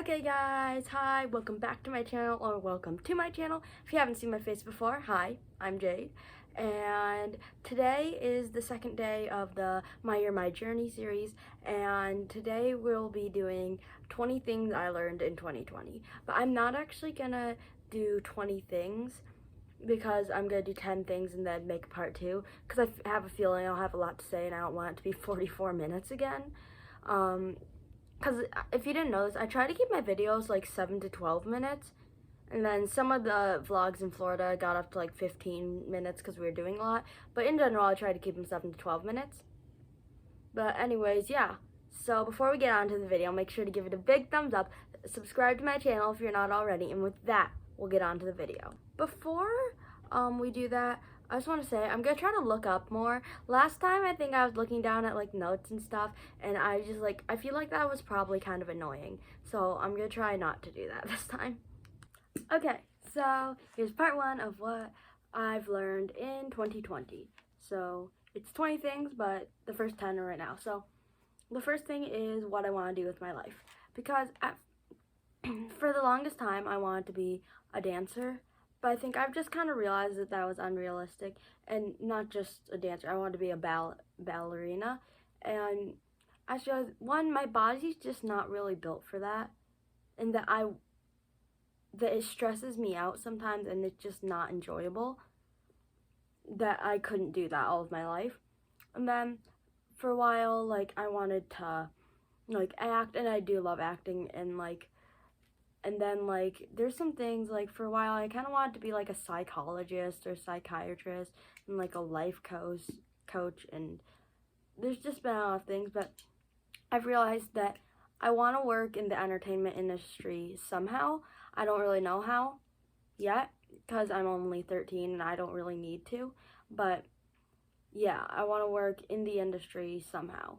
Okay guys, hi, welcome back to my channel, or welcome to my channel. If you haven't seen my face before, hi, I'm Jade, and today is the second day of the My Year, My Journey series, and today we'll be doing 20 things I learned in 2020, but I'm not actually gonna do 20 things, because I'm gonna do 10 things and then make part 2, because I have a feeling I'll have a lot to say and I don't want it to be 44 minutes again. Because if you didn't know this, I try to keep my videos like 7 to 12 minutes. And then some of the vlogs in Florida got up to like 15 minutes because we were doing a lot. But in general, I try to keep them 7 to 12 minutes. But anyways, yeah. So before we get on to the video, make sure to give it a big thumbs up. Subscribe to my channel if you're not already. And with that, we'll get on to the video. Before we do that, I just want to say I'm gonna try to look up more. Last time I think I was looking down at like notes and stuff, and I feel like that was probably kind of annoying. So I'm gonna try not to do that this time. Okay, so here's part 1 of what I've learned in 2020. So it's 20 things, but the first 10 are right now. So the first thing is what I want to do with my life, because for the longest time I wanted to be a dancer. But I think I've just kind of realized that that was unrealistic, and not just a dancer. I wanted to be a ballerina, and I realized, one, my body's just not really built for that, and that it stresses me out sometimes, and it's just not enjoyable. That I couldn't do that all of my life, and then for a while, like I wanted to like act, and I do love acting, and then, like, there's some things, like, for a while, I kind of wanted to be, like, a psychologist or psychiatrist and, like, a life coach, and there's just been a lot of things, but I've realized that I want to work in the entertainment industry somehow. I don't really know how yet, because I'm only 13 and I don't really need to, but, yeah, I want to work in the industry somehow.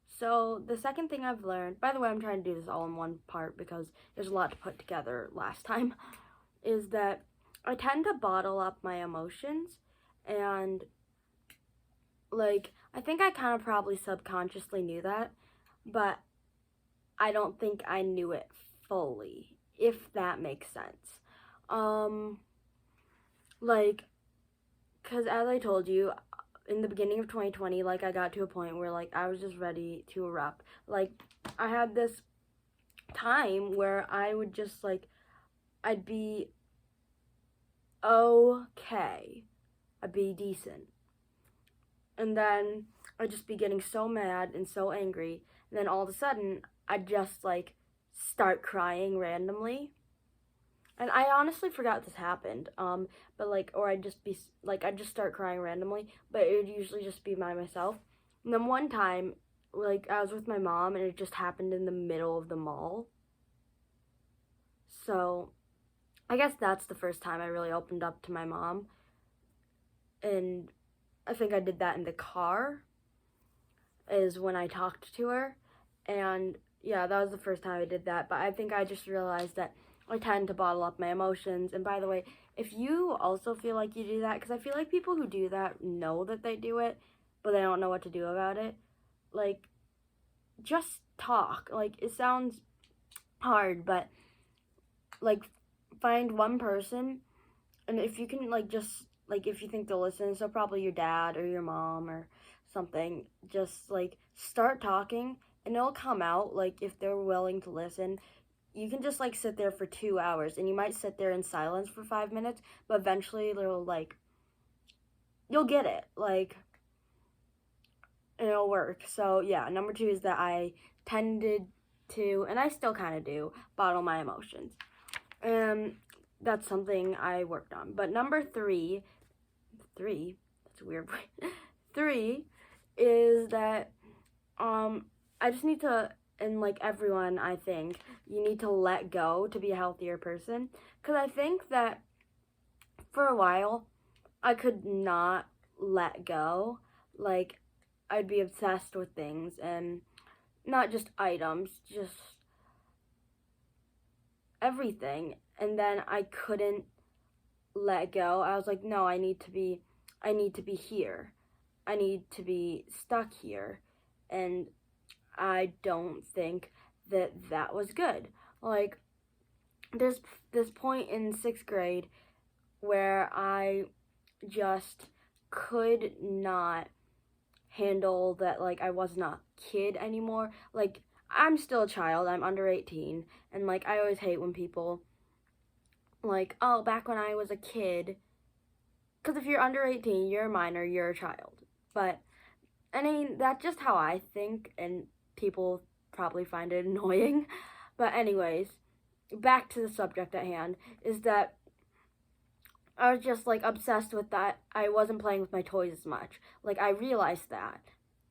So the second thing I've learned, by the way, I'm trying to do this all in one part because there's a lot to put together last time, is that I tend to bottle up my emotions, and like I think I kind of probably subconsciously knew that, but I don't think I knew it fully, if that makes sense. Like, because as I told you, in the beginning of 2020, like, I got to a point where, like, I was just ready to erupt. Like, I had this time where I would just, like, I'd be okay. I'd be decent. And then I'd just be getting so mad and so angry. And then all of a sudden, I'd just, like, start crying randomly. And I honestly forgot this happened, but like, or I'd just be, like, I'd just start crying randomly, but it would usually just be by myself. And then one time, like, I was with my mom, and it just happened in the middle of the mall. So, I guess that's the first time I really opened up to my mom. And I think I did that in the car, is when I talked to her. And yeah, that was the first time I did that, but I think I just realized that I tend to bottle up my emotions. And by the way, if you also feel like you do that, because I feel like people who do that know that they do it, but they don't know what to do about it, like, just talk. Like, it sounds hard, but, like, find one person, and if you can, like, just, like, if you think they'll listen, so probably your dad or your mom or something, just, like, start talking, and it'll come out, like, if they're willing to listen. You can just, like, sit there for 2 hours, and you might sit there in silence for 5 minutes, but eventually it'll, like, you'll get it, like, and it'll work. So, yeah, number 2 is that I tended to, and I still kind of do, bottle my emotions. And that's something I worked on. But number 3, that's a weird word, 3 is that, I just need to, and like everyone, I think, you need to let go to be a healthier person. Because I think that for a while, I could not let go. Like, I'd be obsessed with things, and not just items, just everything. And then I couldn't let go. I was like, no, I need to be here. I need to be stuck here. And I don't think that that was good. Like, there's this point in 6th grade where I just could not handle that, like, I was not a kid anymore. Like, I'm still a child, I'm under 18, and, like, I always hate when people, like, oh, back when I was a kid, because if you're under 18, you're a minor, you're a child. But, I mean, that's just how I think, and people probably find it annoying. But anyways, back to the subject at hand, is that I was just, like, obsessed with that. I wasn't playing with my toys as much. Like, I realized that.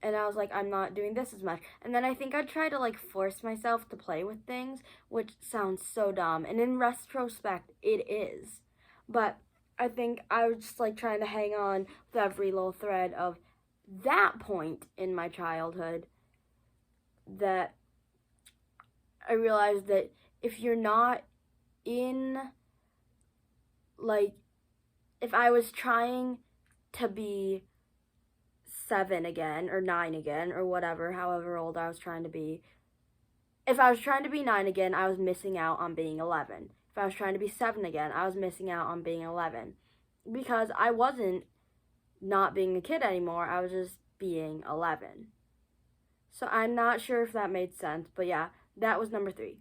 And I was like, I'm not doing this as much. And then I think I tried to, like, force myself to play with things, which sounds so dumb. And in retrospect, it is. But I think I was just, like, trying to hang on with every little thread of that point in my childhood that I realized that if you're not in, like, if I was trying to be 7 again, or 9 again, or whatever, however old I was trying to be, if I was trying to be 9 again, I was missing out on being 11. If I was trying to be 7 again, I was missing out on being 11. Because I wasn't not being a kid anymore, I was just being 11. So I'm not sure if that made sense, but yeah, that was number 3.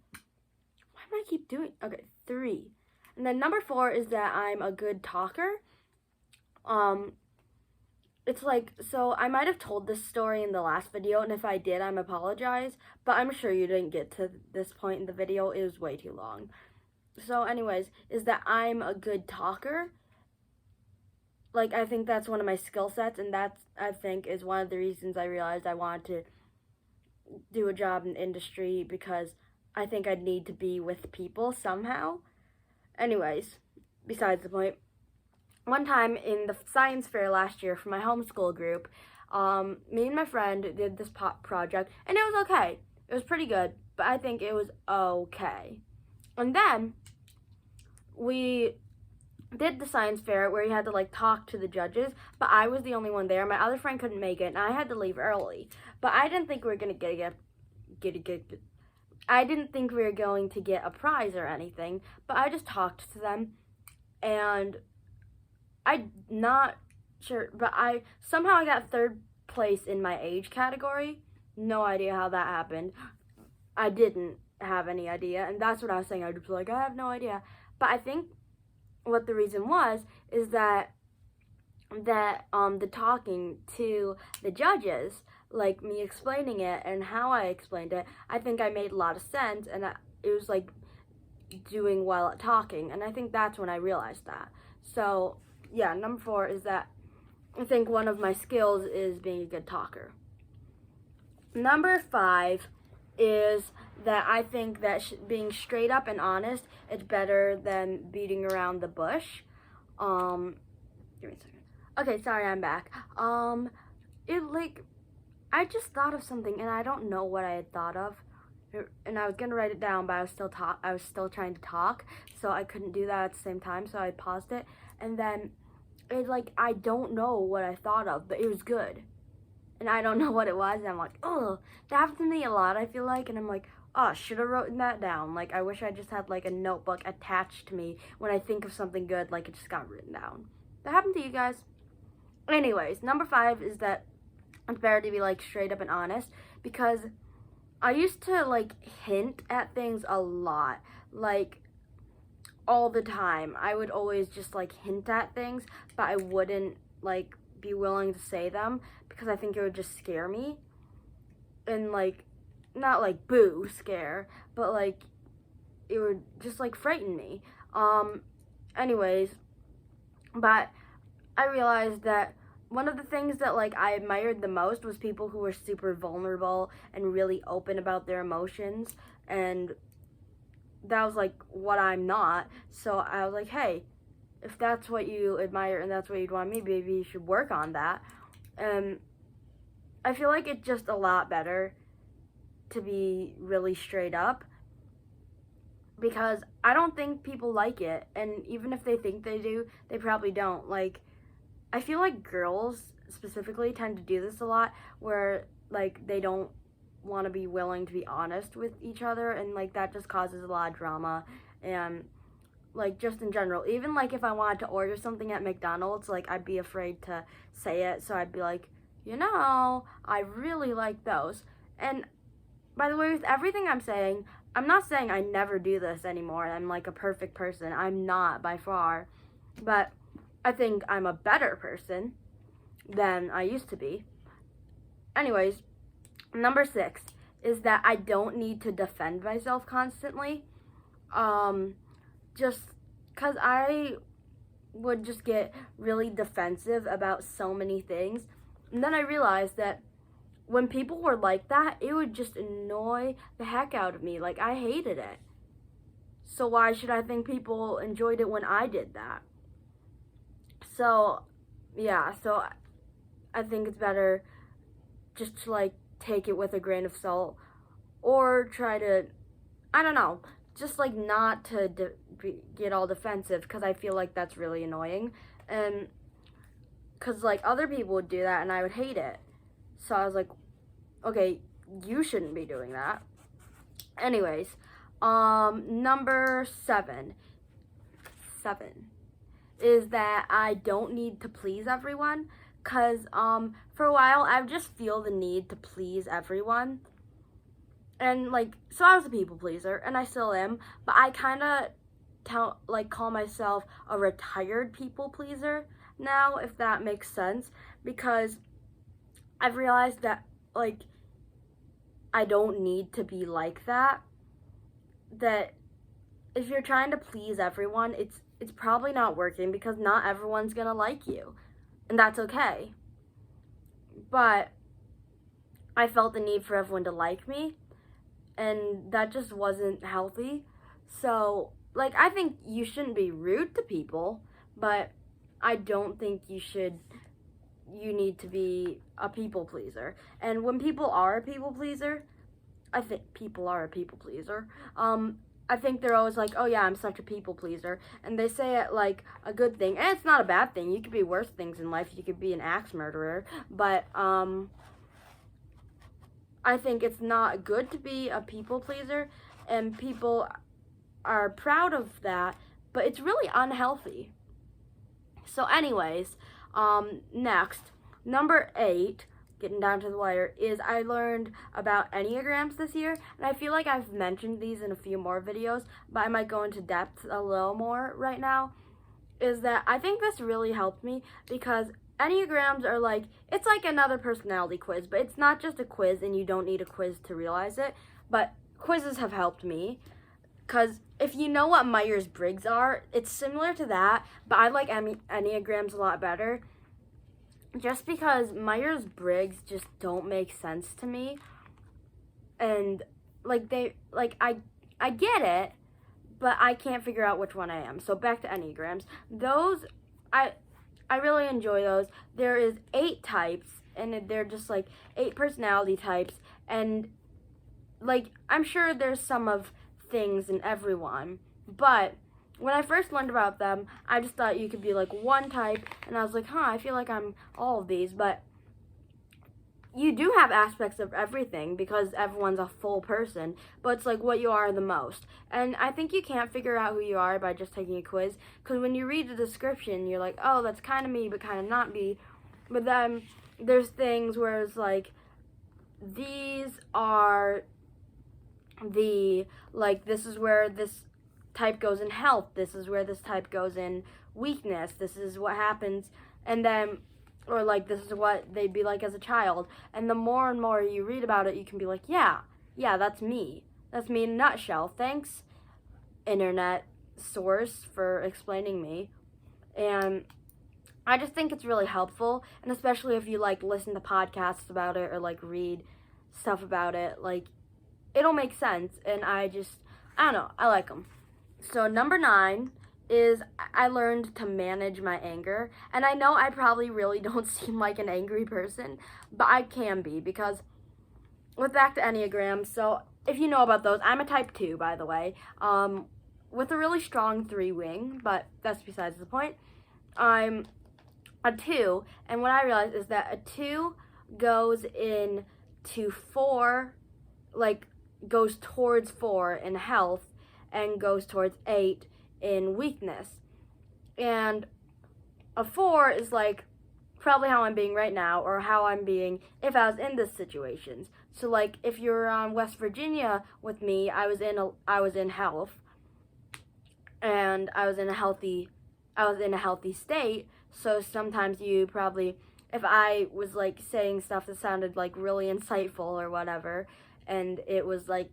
Why do I keep doing, okay, 3. And then number 4 is that I'm a good talker. It's like, so I might have told this story in the last video, and if I did, I'm apologize, but I'm sure you didn't get to this point in the video. It was way too long. So anyways, is that I'm a good talker. Like, I think that's one of my skill sets, and that's, I think, is one of the reasons I realized I wanted to do a job in industry, because I think I'd need to be with people somehow. Anyways, besides the point, one time in the science fair last year for my homeschool group, me and my friend did this project, and it was okay. It was pretty good, but I think it was okay. And then we did the science fair where you had to, like, talk to the judges, but I was the only one there. My other friend couldn't make it, and I had to leave early. But I didn't think we were gonna I didn't think we were going to get a prize or anything, but I just talked to them, and I'm not sure, but I got 3rd place in my age category. No idea how that happened. I didn't have any idea, and that's what I was saying. I was like, I have no idea. But I think what the reason was is that the talking to the judges, like me explaining it and how I explained it, I think I made a lot of sense, and it was like doing well at talking, and I think that's when I realized that. So yeah, number 4 is that I think one of my skills is being a good talker. Number 5 is that I think that being straight up and honest is better than beating around the bush. Give me a second. Okay, sorry, I'm back. I just thought of something, and I don't know what I had thought of, and I was gonna write it down, but I was still trying to talk, so I couldn't do that at the same time, so I paused it, and then I don't know what I thought of, but it was good. And I don't know what it was, and I'm like, oh, that happens to me a lot, I feel like, and I'm like, oh, should have written that down. Like, I wish I just had, like, a notebook attached to me when I think of something good, like, it just got written down. That happened to you guys. Anyways, number 5 is that it's better to be, like, straight up and honest, because I used to, like, hint at things a lot, like, all the time. I would always just, like, hint at things, but I wouldn't, like, be willing to say them, because I think it would just scare me, and, like, not, like, boo scare, but, like, it would just, like, frighten me. Anyways, but I realized that one of the things that, like, I admired the most was people who were super vulnerable and really open about their emotions, and that was, like, what I'm not. So I was like, hey, if that's what you admire and that's what you'd want me, maybe you should work on that. And I feel like it's just a lot better to be really straight up, because I don't think people like it, and even if they think they do, they probably don't. Like, I feel like girls specifically tend to do this a lot, where, like, they don't want to be willing to be honest with each other, and like that just causes a lot of drama. And like just in general, even like if I wanted to order something at McDonald's, like I'd be afraid to say it, so I'd be like, I really like those. And by the way, with everything I'm saying, I'm not saying I never do this anymore. I'm like a perfect person. I'm not, by far. But I think I'm a better person than I used to be. Anyways, number 6 is that I don't need to defend myself constantly. Just because I would just get really defensive about so many things. And then I realized that when people were like that, it would just annoy the heck out of me. Like, I hated it. So why should I think people enjoyed it when I did that? So, yeah, so I think it's better just to, like, take it with a grain of salt. Or try to, I don't know, just, like, not to get all defensive, because I feel like that's really annoying. And, because, like, other people would do that, and I would hate it. So I was like, okay, you shouldn't be doing that. Anyways, number 7 is that I don't need to please everyone. Because for a while, I just feel the need to please everyone. And, like, so I was a people pleaser, and I still am. But I kind of call myself a retired people pleaser now, if that makes sense. Because I've realized that, like, I don't need to be like that. That if you're trying to please everyone, it's probably not working, because not everyone's gonna like you. And that's okay. But I felt the need for everyone to like me, and that just wasn't healthy. So, like, I think you shouldn't be rude to people, but I don't think you need to be a people pleaser. And when people are a people pleaser, I think people are a people pleaser. I think they're always like, oh yeah, I'm such a people pleaser. And they say it like a good thing. And it's not a bad thing. You could be worse things in life. You could be an axe murderer. But I think it's not good to be a people pleaser. And people are proud of that. But it's really unhealthy. So anyways, next, number 8, getting down to the wire, is I learned about Enneagrams this year, and I feel like I've mentioned these in a few more videos, but I might go into depth a little more right now, is that I think this really helped me, because Enneagrams are like, it's like another personality quiz, but it's not just a quiz, and you don't need a quiz to realize it, but quizzes have helped me, because if you know what Myers-Briggs are, it's similar to that, but I like Enneagrams a lot better. Just because Myers-Briggs just don't make sense to me. And, like, I get it, but I can't figure out which one I am. So, back to Enneagrams. Those, I really enjoy those. There is 8 types, and they're just, like, 8 personality types. And, like, I'm sure there's some of things in everyone. But when I first learned about them, I just thought you could be like one type, and I was like, I feel like I'm all of these, but you do have aspects of everything, because everyone's a full person, but it's like what you are the most. And I think you can't figure out who you are by just taking a quiz, because when you read the description, you're like, oh, that's kind of me, but kind of not me. But then there's things where it's like, these are this is where this type goes in health, this is where this type goes in weakness, this is what happens, and then, or like, this is what they'd be like as a child. And the more and more you read about it, you can be like, yeah, that's me in a nutshell. Thanks, internet source, for explaining me. And I just think it's really helpful, and especially if you like listen to podcasts about it or like read stuff about it, like, it'll make sense. And I don't know, I like them. So number 9 is I learned to manage my anger. And I know I probably really don't seem like an angry person, but I can be, because back to Enneagrams. So if you know about those, I'm a type 2, by the way, with a really strong 3 wing, but that's besides the point. I'm a 2, and what I realized is that a 2 goes into 4 like goes towards 4 in health and goes towards 8 in weakness. And a 4 is like probably how I'm being right now, or how I'm being if I was in this situations. So like if you're on West Virginia with me, I was in health, and I was in a healthy state. So sometimes you probably, if I was like saying stuff that sounded like really insightful or whatever, and it was like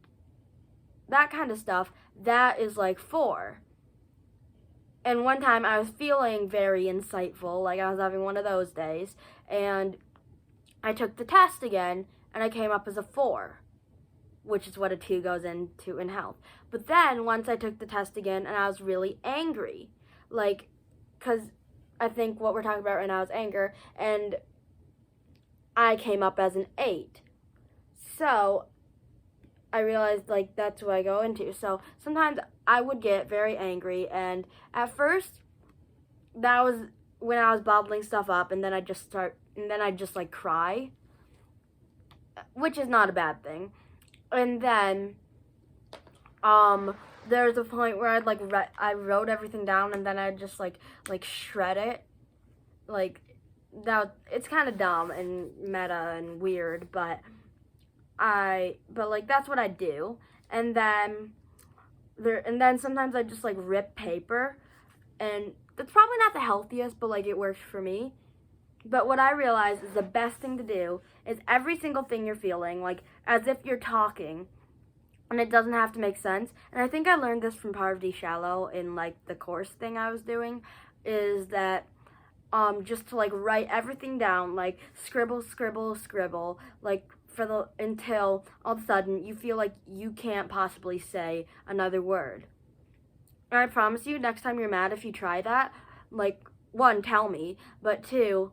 that kind of stuff, that is like 4. And one time I was feeling very insightful, like I was having one of those days, and I took the test again, and I came up as a 4, which is what a 2 goes into in health. But then once I took the test again, and I was really angry, like, because I think what we're talking about right now is anger, and I came up as an 8. So I realized, like, that's what I go into. So sometimes I would get very angry, and at first, that was when I was bottling stuff up, and then I just like cry, which is not a bad thing. And then, there's a point where I'd like I wrote everything down, and then I'd just like shred it, like that. It's kind of dumb and meta and weird, but like that's what I do. And then sometimes I just like rip paper, and that's probably not the healthiest, but like it works for me. But what I realize is the best thing to do is every single thing you're feeling, like as if you're talking, and it doesn't have to make sense. And I think I learned this from Parvati Shallow in like the course thing I was doing, is that just to like write everything down, like scribble, scribble, scribble, like until all of a sudden you feel like you can't possibly say another word. And I promise you, next time you're mad, if you try that, like, 1, tell me, but 2,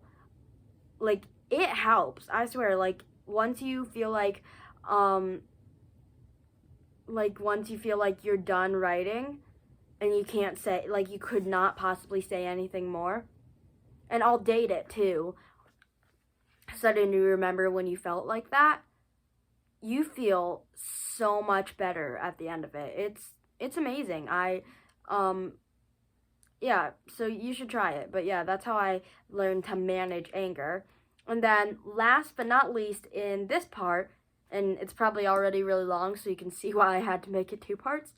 like, it helps. I swear, like, once you feel like you're done writing and you can't say, like, you could not possibly say anything more, and I'll date it too, so that you remember when you felt like that, you feel so much better at the end of it. It's amazing. Yeah, so you should try it. But yeah, that's how I learned to manage anger. And then last but not least in this part, and it's probably already really long, so you can see why I had to make it 2 parts,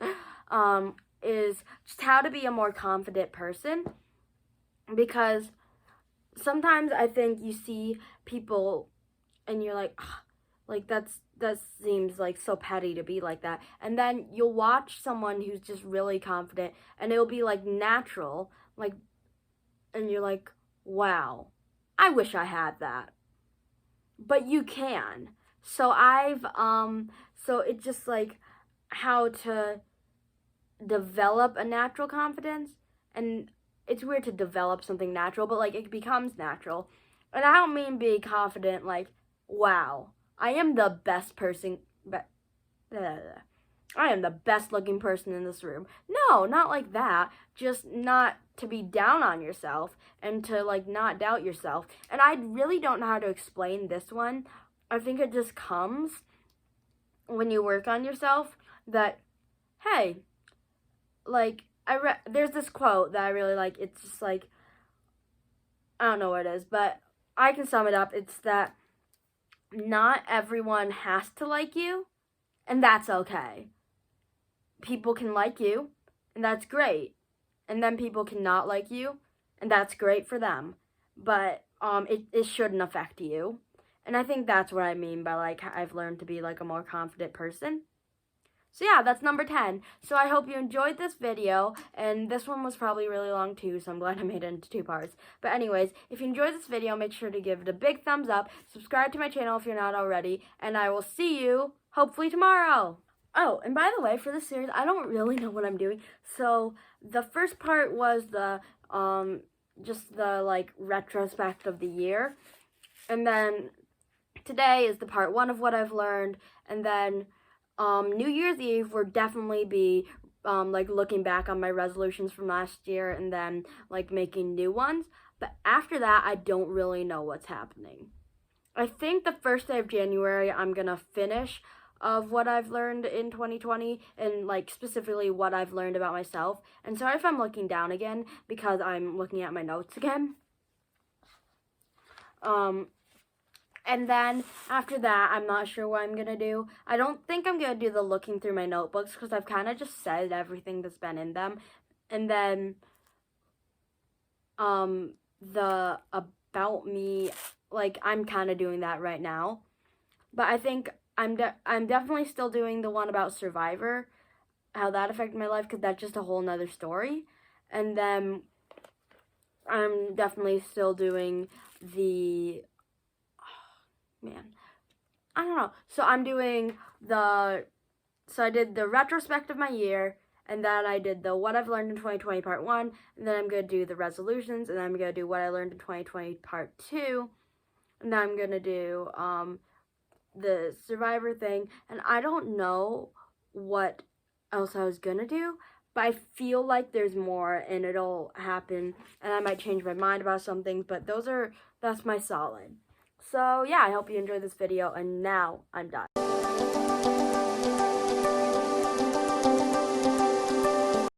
is just how to be a more confident person. Because sometimes I think you see people and you're like, oh, like that seems like so petty to be like that. And then you'll watch someone who's just really confident, and it'll be like natural, like, and you're like, wow, I wish I had that. But you can. So so it's just like how to develop a natural confidence. And it's weird to develop something natural, but like it becomes natural. And I don't mean being confident like, wow, I am the best person, but I am the best looking person in this room. No, not like that. Just not to be down on yourself and to like not doubt yourself. And I really don't know how to explain this one. I think it just comes when you work on yourself that, hey, like there's this quote that I really like. It's just like, I don't know what it is, but I can sum it up. It's that not everyone has to like you, and that's okay. People can like you, and that's great. And then people can not like you, and that's great for them. But it shouldn't affect you. And I think that's what I mean by like I've learned to be like a more confident person. So yeah, that's number 10. So I hope you enjoyed this video, and this one was probably really long too, so I'm glad I made it into 2 parts. But anyways, if you enjoyed this video, make sure to give it a big thumbs up, subscribe to my channel if you're not already, and I will see you, hopefully, tomorrow. Oh, and by the way, for this series, I don't really know what I'm doing. So the first part was the, just the, like, retrospect of the year. And then today is the part 1 of what I've learned, and then New Year's Eve will definitely be like looking back on my resolutions from last year and then like making new ones. But after that, I don't really know what's happening. I think the first day of January, I'm gonna finish of what I've learned in 2020 and like specifically what I've learned about myself. And sorry if I'm looking down again because I'm looking at my notes again. And then after that, I'm not sure what I'm going to do. I don't think I'm going to do the looking through my notebooks because I've kind of just said everything that's been in them. And then the about me, like I'm kind of doing that right now. But I think I'm definitely still doing the one about Survivor, how that affected my life, because that's just a whole nother story. And then I'm definitely still doing the, I don't know. So I'm doing so I did the retrospect of my year, and then I did the what I've learned in 2020 part 1, and then I'm going to do the resolutions, and then I'm going to do what I learned in 2020 part 2, and then I'm going to do the Survivor thing, and I don't know what else I was going to do, but I feel like there's more, and it'll happen, and I might change my mind about some things, but that's my solid. So yeah, I hope you enjoyed this video, and now I'm done.